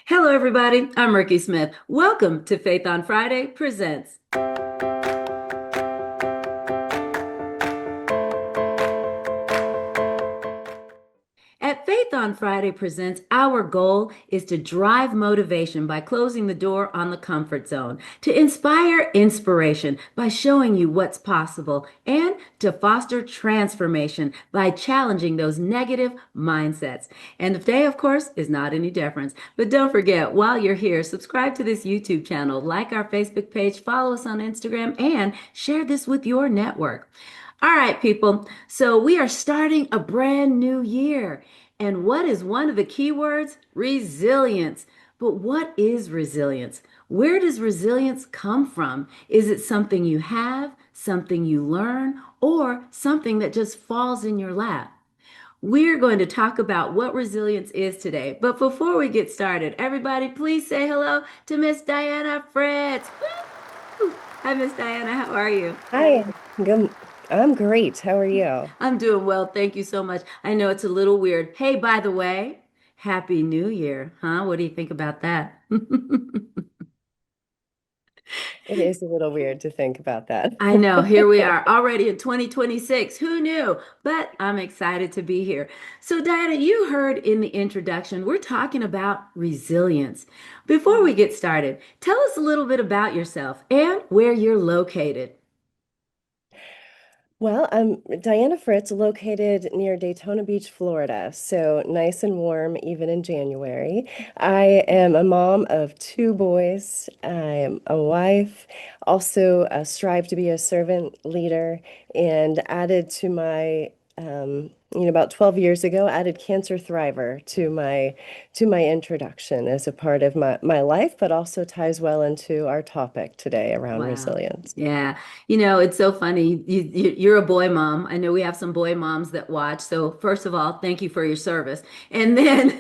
Hello, everybody. I'm Rikki Smith. Welcome to Faith on Friday Presents. At Faith on Friday Presents, our goal is to drive motivation by closing the door on the comfort zone, to inspire inspiration by showing you what's possible, and to foster transformation by challenging those negative mindsets. And today, of course, is not any different. But don't forget, while you're here, subscribe to this YouTube channel, like our Facebook page, follow us on Instagram, and share this with your network. All right, people. So we are starting a brand new year. And what is one of the key words? Resilience. But what is resilience? Where does resilience come from? Is it something you have, something you learn, or something that just falls in your lap? We're going to talk about what resilience is today. But before we get started, everybody, please say hello to Miss Diana Fritz. Woo! Hi, Miss Diana. How are you? Hi, good. I'm great. How are you? I'm doing well. Thank you so much. I know it's a little weird. Hey, by the way, Happy New Year, huh? What do you think about that? It is a little weird to think about that. I know, here we are already in 2026. Who knew? But I'm excited to be here. So, Diana, you heard in the introduction, we're talking about resilience. Before we get started, tell us a little bit about yourself and where you're located. Well, I'm Diana Fritz, located near Daytona Beach, Florida, so nice and warm even in January. I am a mom of two boys. I'm a wife, also strive to be a servant leader, and added to my about 12 years ago, added Cancer Thriver to my introduction as a part of my life, but also ties well into our topic today around Wow. resilience. Yeah. It's so funny. You're a boy mom. I know we have some boy moms that watch. So, first of all, thank you for your service. And then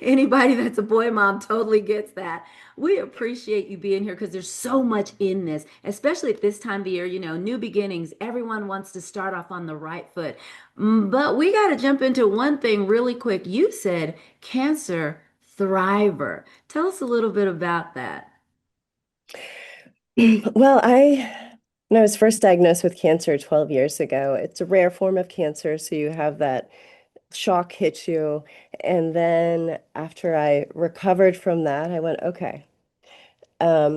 anybody that's a boy mom totally gets that. We appreciate you being here because there's so much in this, especially at this time of year, new beginnings. Everyone wants to start off on the right foot. But we got to jump into one thing really quick. You said cancer thriver. Tell us a little bit about that. Well, when I was first diagnosed with cancer 12 years ago, it's a rare form of cancer, so you have that shock hit you. And then after I recovered from that, I went, okay,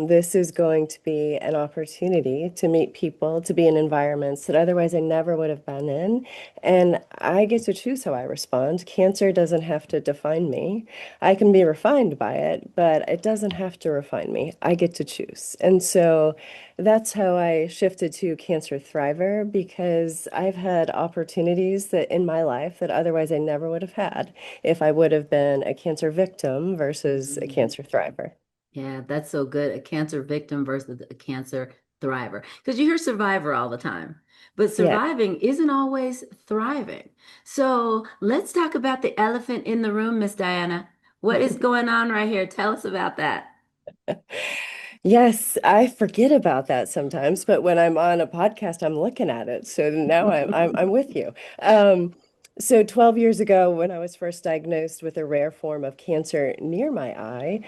this is going to be an opportunity to meet people, to be in environments that otherwise I never would have been in. And I get to choose how I respond. Cancer doesn't have to define me. I can be refined by it, but it doesn't have to refine me. I get to choose. And so that's how I shifted to Cancer Thriver because I've had opportunities that in my life that otherwise I never would have had if I would have been a cancer victim versus a Mm. cancer thriver. Yeah, that's so good. A cancer victim versus a cancer thriver. Because you hear survivor all the time, but Yeah. surviving isn't always thriving. So let's talk about the elephant in the room, Miss Diana. What is going on right here? Tell us about that. Yes, I forget about that sometimes, but when I'm on a podcast, I'm looking at it. So now I'm with you. So 12 years ago, when I was first diagnosed with a rare form of cancer near my eye,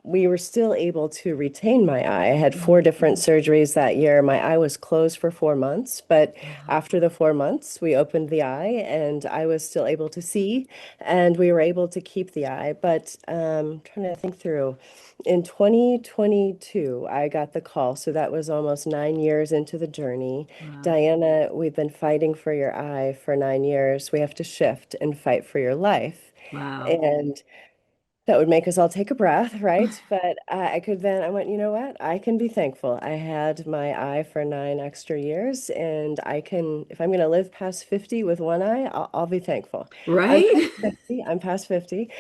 we were still able to retain my eye. I had four different surgeries that year. My eye was closed for 4 months, but Wow. after the 4 months, we opened the eye and I was still able to see, and we were able to keep the eye. But trying to think through. In 2022, I got the call. So that was almost 9 years into the journey. Wow. Diana, we've been fighting for your eye for 9 years. We have to shift and fight for your life. Wow. And that would make us all take a breath, right? But I could then, I went, you know what? I can be thankful. I had my eye for 9 extra years, and I can, if I'm going to live past 50 with one eye, I'll be thankful. I'm past Right? 50. I'm past 50.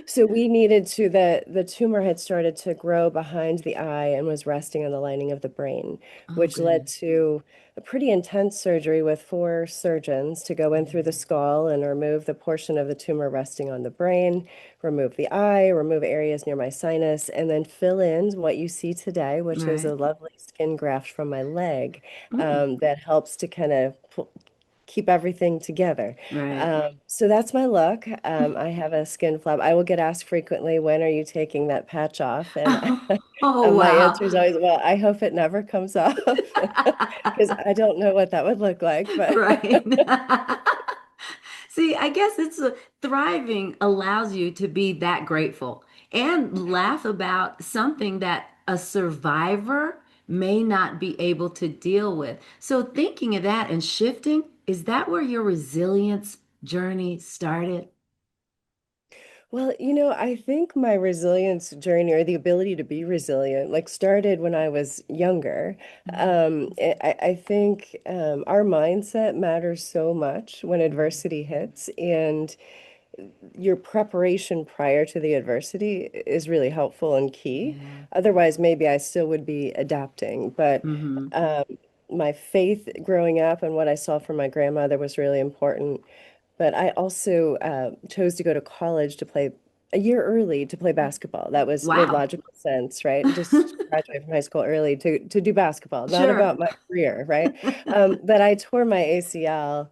So we needed to, the tumor had started to grow behind the eye and was resting on the lining of the brain, Oh, which led goodness. to a pretty intense surgery with four surgeons to go in through the skull and remove the portion of the tumor resting on the brain, remove the eye, remove areas near my sinus, and then fill in what you see today, which is Right. a lovely skin graft from my leg Mm. that helps to kind of keep everything together. Right. So that's my look. I have a skin flap. I will get asked frequently, when are you taking that patch off? And Oh, my wow. answer is always, well, I hope it never comes off because I don't know what that would look like. But Right. See, I guess thriving allows you to be that grateful and laugh about something that a survivor may not be able to deal with. So, thinking of that and shifting, is that where your resilience journey started? well, I think my resilience journey, or the ability to be resilient, like started when I was younger. I think our mindset matters so much when adversity hits, and your preparation prior to the adversity is really helpful and key. Yeah. Otherwise, maybe I still would be adapting. But Mm-hmm. um, my faith growing up and what I saw from my grandmother was really important. But I also chose to go to college to play a year early to play basketball. That was made Wow. logical sense, right? Just graduate from high school early to do basketball, not Sure. about my career, right? But I tore my ACL,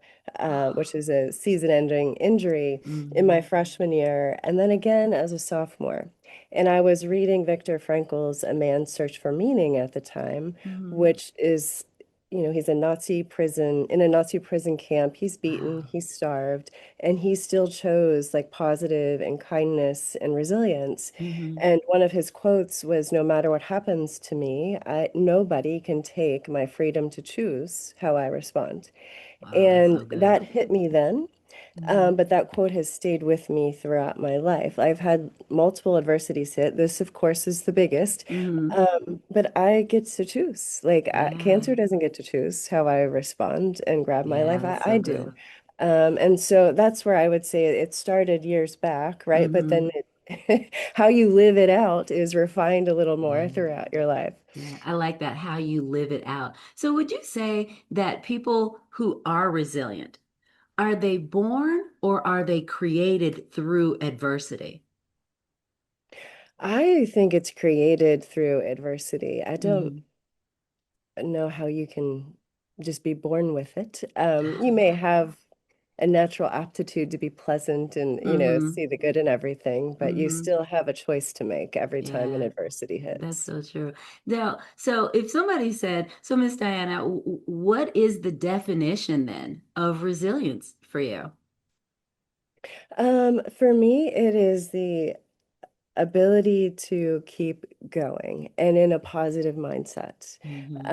which is a season-ending injury, in Mm-hmm. my freshman year, and then again as a sophomore. And I was reading Viktor Frankl's A Man's Search for Meaning at the time, Mm-hmm. which is, he's in a Nazi prison camp. He's beaten, Wow. he's starved, and he still chose like positive and kindness and resilience. Mm-hmm. And one of his quotes was, "No matter what happens to me, nobody can take my freedom to choose how I respond." Wow, that's And so good. that hit me then. Mm-hmm. But that quote has stayed with me throughout my life. I've had multiple adversities hit. This, of course, is the biggest. Mm-hmm. But I get to choose. Like, Yeah. cancer doesn't get to choose how I respond and grab my Yeah, life. that's I so do. good. And so that's where I would say it started years back, right? But Mm-hmm. then how you live it out is refined a little more Yeah. throughout your life. Yeah, I like that, how you live it out. So, would you say that people who are resilient, are they born or are they created through adversity? I think it's created through adversity. I don't Mm-hmm. know how you can just be born with it. You may have a natural aptitude to be pleasant and, Mm-hmm. see the good in everything, but you Mm-hmm. still have a choice to make every time an Yeah, adversity that's hits. so true. Now, so if somebody said, so Miss Diana, what is the definition then of resilience for you? For me, it is the ability to keep going and in a positive mindset. Mm-hmm.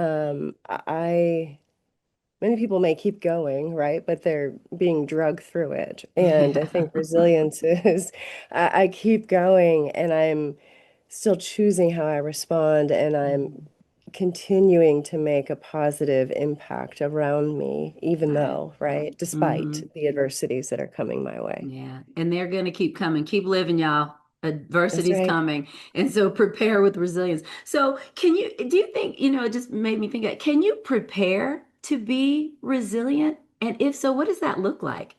Many people may keep going, right? But they're being drugged through it. And I Yeah. think resilience is, I keep going and I'm still choosing how I respond, and I'm Mhm. continuing to make a positive impact around me, even Right. though, right, despite Mm-hmm. the adversities that are coming my way. Yeah. And they're going to keep coming. Keep living, y'all. That's Adversity's right. coming. And so prepare with resilience. So do you think, it just made me think that, can you prepare to be resilient? And if so, what does that look like?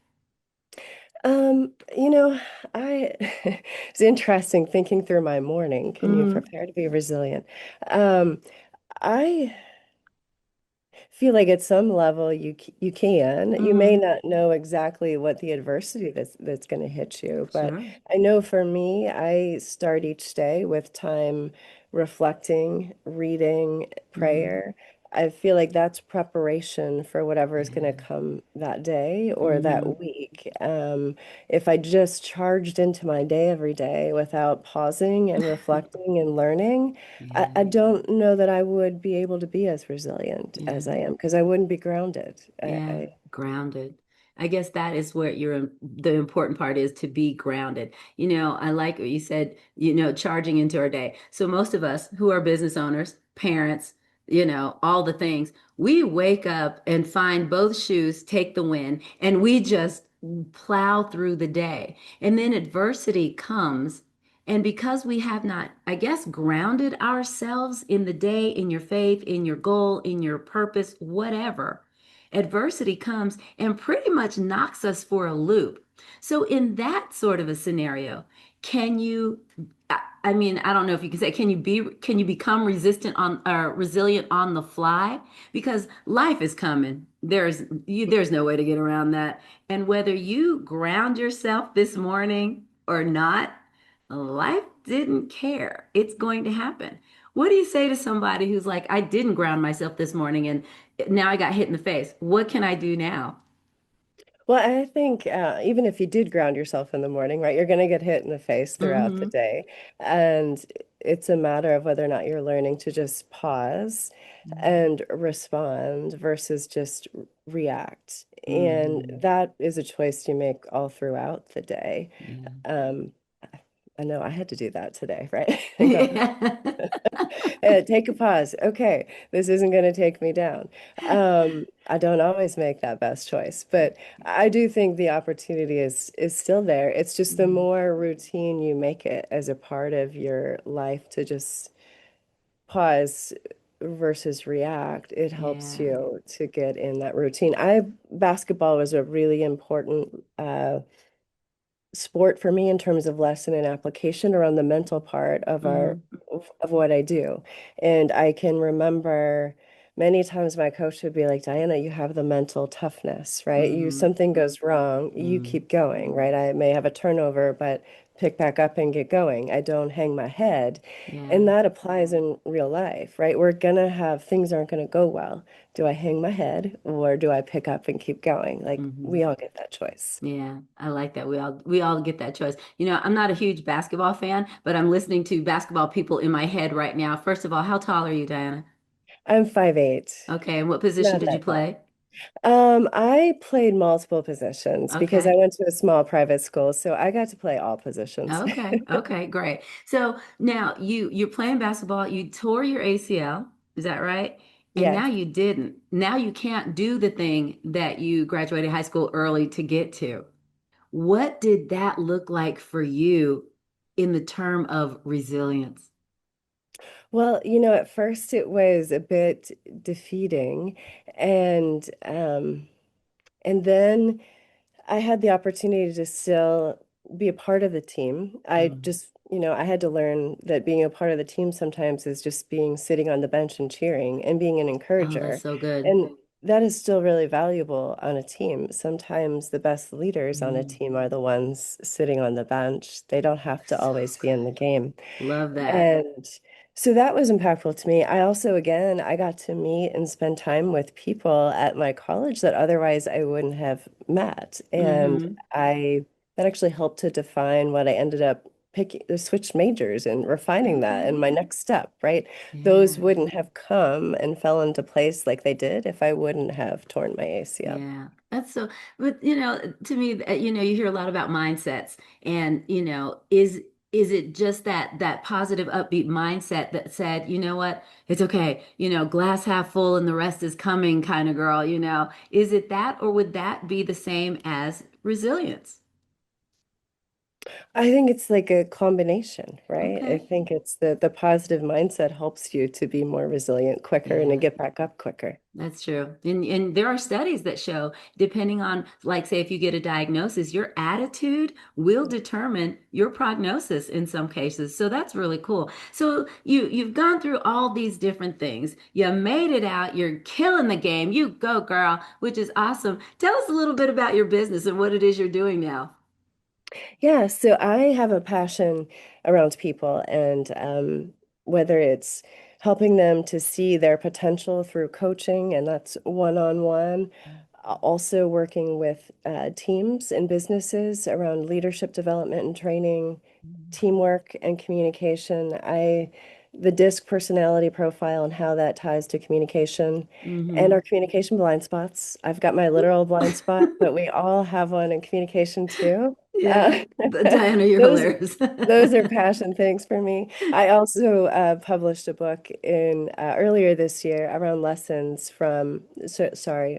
You know, I it's interesting thinking through my morning. Can you Mm-hmm. prepare to be resilient? Um, I feel like at some level you can. You may Mm-hmm. not know exactly what the adversity that's going to hit you, but Sure. I know for me, I start each day with time reflecting, reading, Mm-hmm. prayer. I feel like that's preparation for whatever is going to Yeah. come that day or Mm-hmm. that week. If I just charged into my day every day without pausing and reflecting and learning, I Yeah. don't know that I would be able to be as resilient Yeah. as I am because I wouldn't be grounded. Yeah, grounded. I guess that is where the important part is, to be grounded. I like what you said, charging into our day. So most of us who are business owners, parents, all the things, we wake up and find both shoes take the wind and we just plow through the day. And then adversity comes. And because we have not, I guess, grounded ourselves in the day, in your faith, in your goal, in your purpose, whatever, adversity comes and pretty much knocks us for a loop. So, in that sort of a scenario, can you? I mean, I don't know if you can say, can you become resistant on or resilient on the fly? Because life is coming. There's no way to get around that. And whether you ground yourself this morning or not, life didn't care. It's going to happen. What do you say to somebody who's like, I didn't ground myself this morning and now I got hit in the face. What can I do now? Well, I think even if you did ground yourself in the morning, right, you're going to get hit in the face throughout the Hmm. day. And it's a matter of whether or not you're learning to just pause and respond versus just react. And Hmm. that is a choice you make all throughout the day. Yeah. Um, I know I had to do that today, right? And go, Yeah. take a pause. Okay, this isn't going to take me down. I don't always make that best choice, but I do think the opportunity is still there. It's just the Mhm. more routine you make it as a part of your life to just pause versus react, it helps Yeah. you to get in that routine. Basketball was a really important sport for me in terms of lesson and application around the mental part of our Hmm. of what I do. And I can remember many times my coach would be like, Diana, you have the mental toughness, right? You Hmm. something goes wrong, you Hmm. keep going, right? I may have a turnover, but pick back up and get going. I don't hang my head. Yeah. And that applies in real life, right? We're gonna have things aren't gonna go well. Do I hang my head or do I pick up and keep going? Like Hmm. we all get that choice. Yeah. I like that. We all get that choice. I'm not a huge basketball fan, but I'm listening to basketball people in my head right now. First of all, how tall are you, Diana? I'm 5'8". Okay, and what position Not did you that tall. play? I played multiple positions because I Okay. went to a small private school, so I got to play all positions. Okay. Okay, great. So now you're playing basketball, you tore your ACL, is that right? And now Yes. you didn't. Now you can't do the thing that you graduated high school early to get to. What did that look like for you in the term of resilience? Well, at first it was a bit defeating, and and then I had the opportunity to still be a part of the team. I Mm. just, I had to learn that being a part of the team sometimes is just being sitting on the bench and cheering and being an Oh, that's encourager. so good. And that is still really valuable on a team. Sometimes the best leaders on a Mm. team are the ones sitting on the bench. They don't have to So always be in the good. game. Love that. And so that was impactful to me. I also, again, I got to meet and spend time with people at my college that otherwise I wouldn't have met. And Hmm. that actually helped to define what I ended up picking, switched majors and refining that Okay. and my next step, right? Those Yeah. wouldn't have come and fell into place like they did if I wouldn't have torn my ACL. Yeah, that's so, but to me, you hear a lot about mindsets and, is it just that positive upbeat mindset that said, you know what, it's okay, glass half full and the rest is coming kind of girl, is it that or would that be the same as resilience? I think it's like a combination, right? I Okay. think it's the positive mindset helps you to be more resilient quicker and to Yeah. get back up quicker. That's true. And there are studies that show, depending on, like, say, if you get a diagnosis, your attitude will determine your prognosis in some cases. So that's really cool. So you've gone through all these different things. You made it out. You're killing the game. You go, girl, which is awesome. Tell us a little bit about your business and what it is you're doing now. Yeah, so I have a passion around people and whether it's helping them to see their potential through coaching, and that's one-on-one, also working with teams and businesses around leadership development and training, teamwork and communication. The DISC personality profile and how that ties to communication and Mm-hmm. our communication blind spots. I've got my literal blind spot, but we all have one in communication too. Yeah. Uh, Diana, you're those hilarious. those are passion things for me. I also published a book in earlier this year around lessons from. Sorry,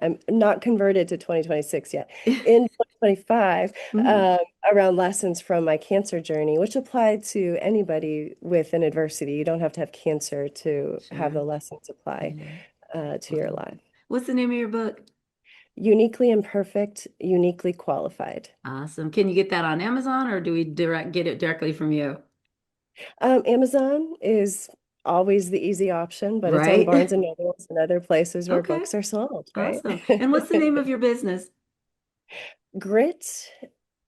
I'm not converted to 2026 yet. In 2025, Mhm. um, around lessons from my cancer journey, which applied to anybody with an adversity. You don't have to have cancer to have Sure. the lessons apply Yeah. to your Wow. life. What's the name of your book? Uniquely imperfect, uniquely qualified. Awesome. Can you get that on Amazon or do we get it directly from you? Amazon is always the easy option, but it's on Right? Barnes and Nobles and other places where Okay, books are sold, right? awesome. And what's the name of your business? Grit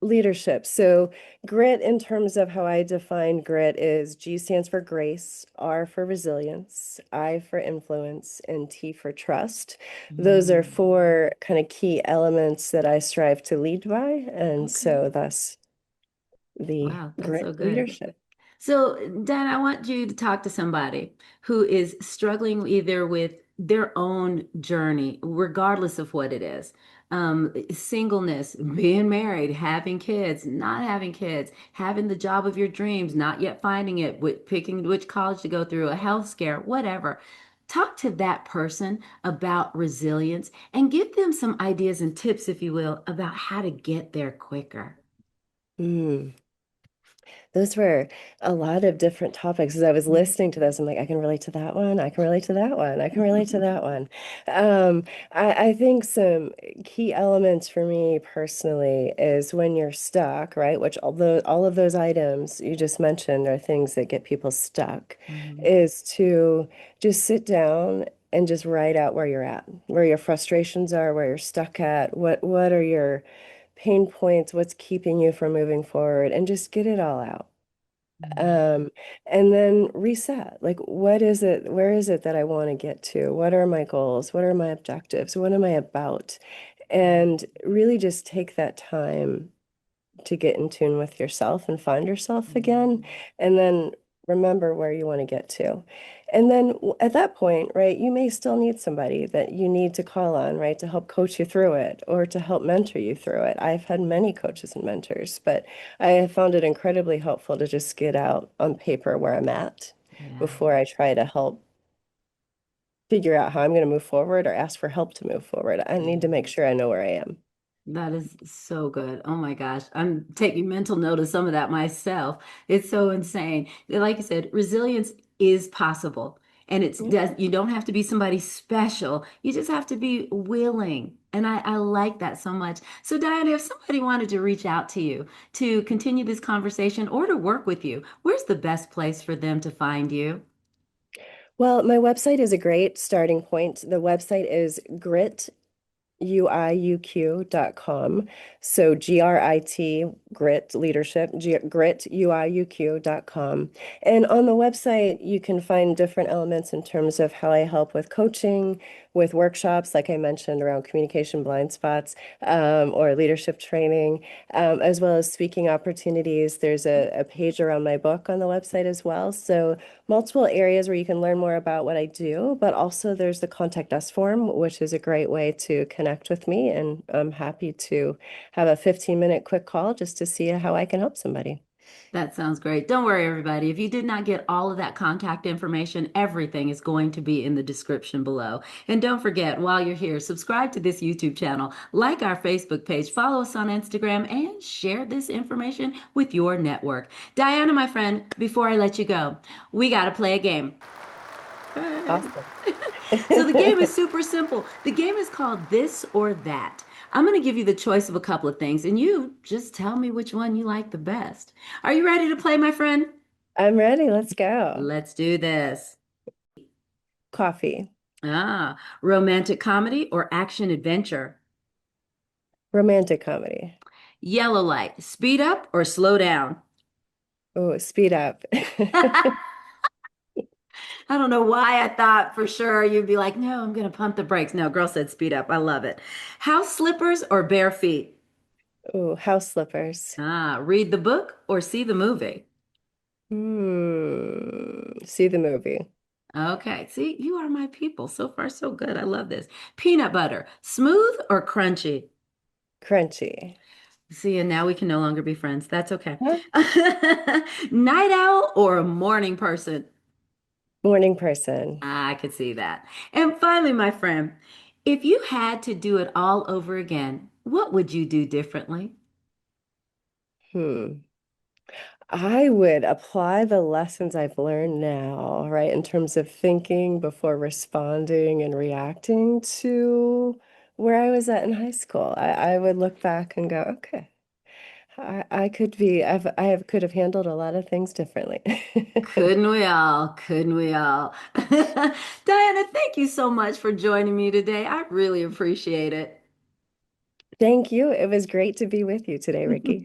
leadership. So, grit, in terms of how I define grit, is G stands for grace, R for resilience, I for influence, and T for trust. Those are Mm, four kind of key elements that I strive to lead by. And okay. so, thus the Wow, that's so grit good. leadership. So, Dan, I want you to talk to somebody who is struggling either with their own journey, regardless of what it is. Singleness, being married, having kids, not having kids, having the job of your dreams, not yet finding it, picking which college to go through, a health scare, whatever. Talk to that person about resilience and give them some ideas and tips, if you will, about how to get there quicker. Mm. Those were a lot of different topics. As I was listening to those, I'm like, I can relate to that one. I can relate to that one. I can relate to that one. Um, I think some key elements for me personally is when you're stuck, right? Which all of those items you just mentioned are things that get people stuck, Mhm. is to just sit down and just write out where you're at, where your frustrations are, where you're stuck at, what are your pain points, what's keeping you from moving forward, and just get it all out. Mhm. Um, and then reset. Like, what is it? Where is it that I want to get to? What are my goals? What are my objectives? What am I about? And really just take that time to get in tune with yourself and find yourself again, Mhm. and then remember where you want to get to. And then at that point, right, you may still need somebody that you need to call on, right, to help coach you through it or to help mentor you through it. I've had many coaches and mentors, but I have found it incredibly helpful to just get out on paper where I'm at Yeah. before I try to help figure out how I'm going to move forward or ask for help to move forward. I need to Yeah. make sure I know where I am. That is so good. Oh my gosh. I'm taking mental note of some of that myself. It's so insane. Like you said, resilience is possible. And you don't have to be somebody special. You just have to be willing. And I like that so much. So Diana, if somebody wanted to reach out to you to continue this conversation or to work with you, where's the best place for them to find you? Well, my website is a great starting point. The website is grit.com. So GRIT, grit leadership, grit.com. And on the website, you can find different elements in terms of how I help with coaching, with workshops, like I mentioned, around communication blind spots, or leadership training, as well as speaking opportunities. There's a page around my book on the website as well. So multiple areas where you can learn more about what I do, but also there's the contact us form, which is a great way to connect with me. And I'm happy to have a 15-minute quick call just to see how I can help somebody. That sounds great. Don't worry, everybody. If you did not get all of that contact information, everything is going to be in the description below. And don't forget, while you're here, subscribe to this YouTube channel, like our Facebook page, follow us on Instagram, and share this information with your network. Diana, my friend, before I let you go, we got to play a game. Awesome. So the game is super simple. The game is called This or That. I'm going to give you the choice of a couple of things, and you just tell me which one you like the best. Are you ready to play, my friend? I'm ready. Let's go. Let's do this. Coffee. Romantic comedy or action adventure? Romantic comedy. Yellow light, speed up or slow down? Oh, speed up. I don't know why I thought for sure you'd be like, no, I'm going to pump the brakes. No, girl said speed up. I love it. House slippers or bare feet? Oh, house slippers. Read the book or see the movie? See the movie. Okay, see, you are my people. So far, so good. I love this. Peanut butter, smooth or crunchy? Crunchy. See, and now we can no longer be friends. That's okay. Huh? Night owl or a morning person? Morning person. I could see that. And finally, my friend, if you had to do it all over again, what would you do differently? Hmm. I would apply the lessons I've learned now, right, in terms of thinking before responding and reacting to where I was at in high school. I would look back and go, okay, I could be, could have handled a lot of things differently. Couldn't we all? Couldn't we all? Diana, thank you so much for joining me today. I really appreciate it. Thank you. It was great to be with you today, Rikki.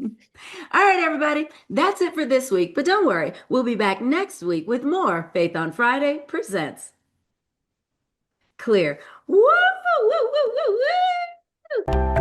All right, everybody, that's it for this week. But don't worry, we'll be back next week with more Faith on Friday presents Clear. Woo, woo, woo, woo, woo.